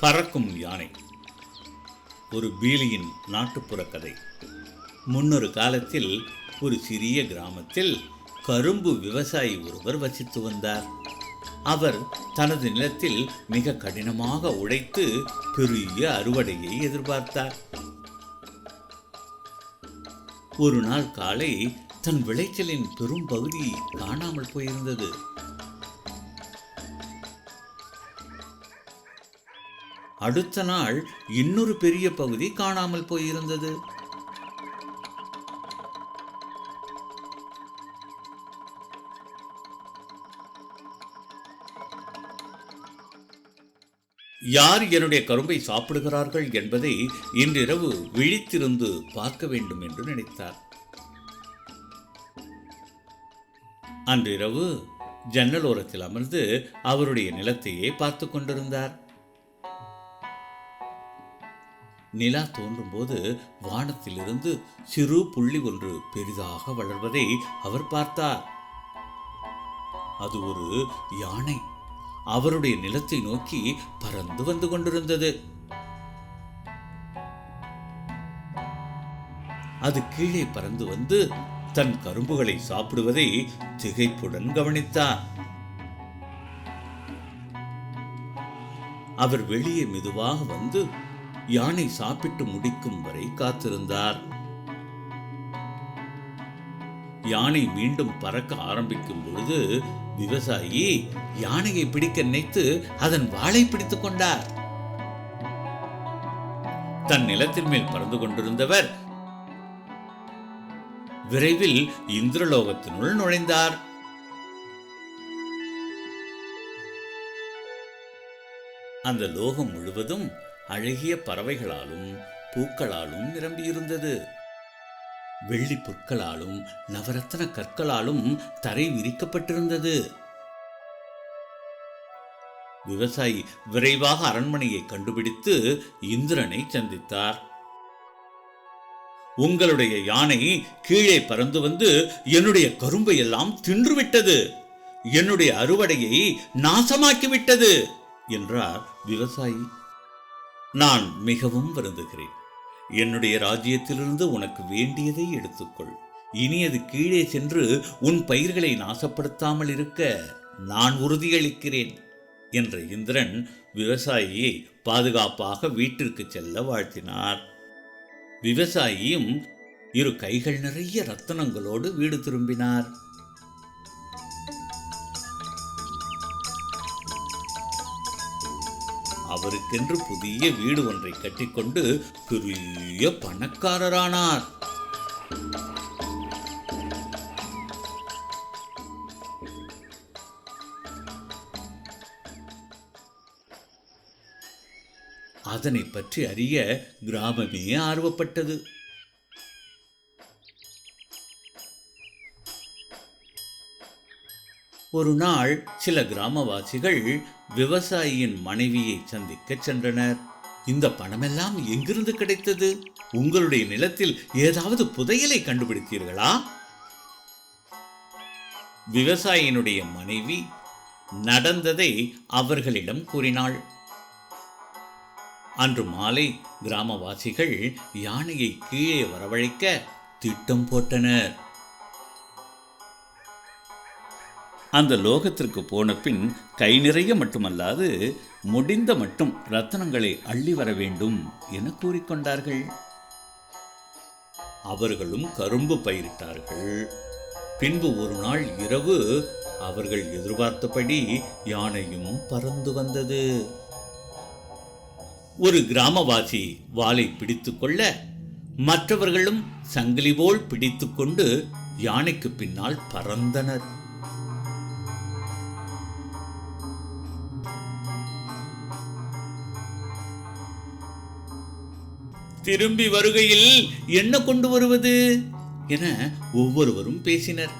பறக்கும் யானை. ஒரு பீலியின் நாட்டுப்புற கதை. முன்னொரு காலத்தில் ஒரு சிறிய கிராமத்தில் கரும்பு விவசாயி ஒருவர் வசித்து வந்தார். அவர் தனது நிலத்தில் மிக கடினமாக உழைத்து பெரிய அறுவடையை எதிர்பார்த்தார். ஒரு நாள் காலை தன் விளைச்சலின் பெரும் பகுதி காணாமல் போயிருந்தது. அடுத்த நாள் இன்னொரு பெரிய பகுதி காணாமல் போயிருந்தது. யார் என்னுடைய கரும்பை சாப்பிடுகிறார்கள் என்பதை இன்றிரவு விழித்திருந்து பார்க்க வேண்டும் என்று நினைத்தார். அன்றிரவு ஜன்னலோரத்தில் அமர்ந்து அவருடைய நிலத்தையே பார்த்து கொண்டிருந்தார். நிலா தோன்றும் போது வானத்திலிருந்து சிறு புள்ளி ஒன்று பெரிதாக வளர்வதை அவர் பார்த்தார். அது ஒரு யானை அவருடைய நிலத்தை நோக்கி பறந்து வந்து கொண்டிருந்தது. அது கீழே பறந்து வந்து தன் கரும்புகளை சாப்பிடுவதை திகைப்புடன் கவனித்தார். அவர் வெளியே மெதுவாக வந்து யானை சாப்பிட்டு முடிக்கும் வரை காத்திருந்தார். யானை மீண்டும் பறக்க ஆரம்பிக்கும் பொழுது விவசாயி யானையை பிடிக்க நினைத்து அதன் வாளை பிடித்துக் கொண்டார். தன் நிலத்தின் மேல் பறந்து கொண்டிருந்தவர் விரைவில் இந்திரலோகத்தினுள் நுழைந்தார். அந்த லோகம் முழுவதும் அழகிய பறவைகளாலும் பூக்களாலும் நிரம்பியிருந்தது. வெள்ளி புற்களாலும் நவரத்ன கற்களாலும் தரை விரிக்கப்பட்டிருந்தது. விவசாயி விரைவாக அரண்மனையை கண்டுபிடித்து இந்திரனை சந்தித்தார். உங்களுடைய யானை கீழே பறந்து வந்து என்னுடைய கரும்பை எல்லாம் தின்றுவிட்டது, என்னுடைய அறுவடையை நாசமாக்கிவிட்டது என்றார் விவசாயி. நான் மிகவும் வருந்துகிறேன். என்னுடைய ராஜ்யத்திலிருந்து உனக்கு வேண்டியதை எடுத்துக்கொள். இனி அது கீழே சென்று உன் பயிர்களை நாசப்படுத்தாமல் இருக்க நான் உறுதியளிக்கிறேன் என்ற இந்திரன் விவசாயியை பாதுகாப்பாக வீட்டிற்கு செல்ல வாழ்த்தினார். விவசாயியும் இரு கைகள் நிறைய ரத்தினங்களோடு வீடு திரும்பினார். அவருக்கென்று புதிய வீடு ஒன்றை கட்டிக்கொண்டு பெரிய பணக்காரரானார். அதனை பற்றி அறிய கிராமமே ஆர்வப்பட்டது. ஒரு நாள் சில கிராமவாசிகள் விவசாயியின் மனைவியை சந்திக்க சென்றனர். இந்த பணமெல்லாம் எங்கிருந்து கிடைத்தது? உங்களுடைய நிலத்தில் ஏதாவது புதையலை கண்டுபிடித்தீர்களா? விவசாயியினுடைய மனைவி நடந்ததை அவர்களிடம் கூறினாள். அன்று மாலை கிராமவாசிகள் யானையை கீழே வரவழைக்க திட்டம் போட்டனர். அந்த லோகத்திற்கு போன பின் கை நிறைய மட்டுமல்லாது முடிந்த மட்டும் ரத்தனங்களை அள்ளி வர வேண்டும் என கூறிக்கொண்டார்கள். அவர்களும் கரும்பு பயிரிட்டார்கள். பின்பு ஒரு நாள் இரவு அவர்கள் எதிர்பார்த்தபடி யானையும் பறந்து வந்தது. ஒரு கிராமவாசி வாளை பிடித்துக் கொள்ள மற்றவர்களும் சங்கிலி போல் பிடித்துக்கொண்டு யானைக்கு பின்னால் பறந்தனர். திரும்பி வருகையில் என்ன கொண்டு வருவது என ஒவ்வொருவரும் பேசினர்.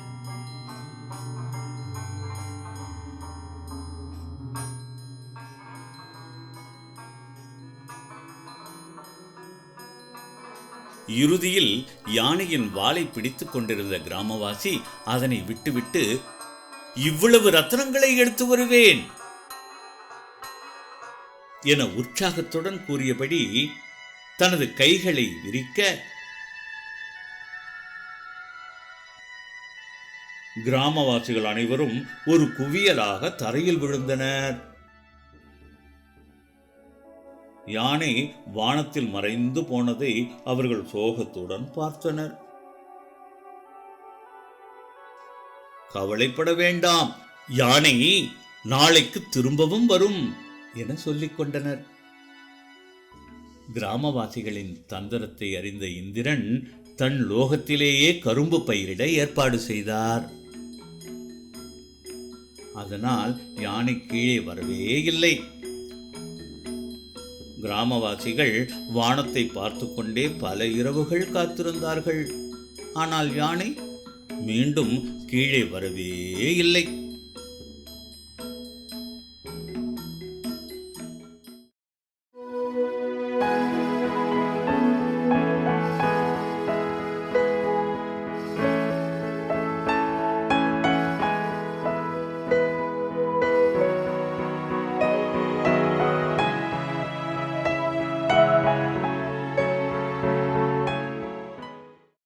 இறுதியில் யானையின் வாளை பிடித்துக் கொண்டிருந்த கிராமவாசி அதனை விட்டுவிட்டு, இவ்வளவு ரத்னங்களை எடுத்து வருவேன் என உற்சாகத்துடன் கூறியபடி தனது கைகளை விரிக்க கிராமவாசிகள் அனைவரும் ஒரு குவியலாக தரையில் விழுந்தனர். யானை வானத்தில் மறைந்து போனதை அவர்கள் சோகத்துடன் பார்த்தனர். கவலைப்பட வேண்டாம், யானை நாளைக்கு திரும்பவும் வரும் என சொல்லிக் கொண்டனர். கிராமவாசிகளின் தந்திரத்தை அறிந்த இந்திரன் தன் லோகத்திலேயே கரும்பு பயிரிட ஏற்பாடு செய்தார். அதனால் யானை கீழே வரவே இல்லை. கிராமவாசிகள் வானத்தை பார்த்து கொண்டே பல இரவுகள் காத்திருந்தார்கள். ஆனால் யானை மீண்டும் கீழே வரவே இல்லை.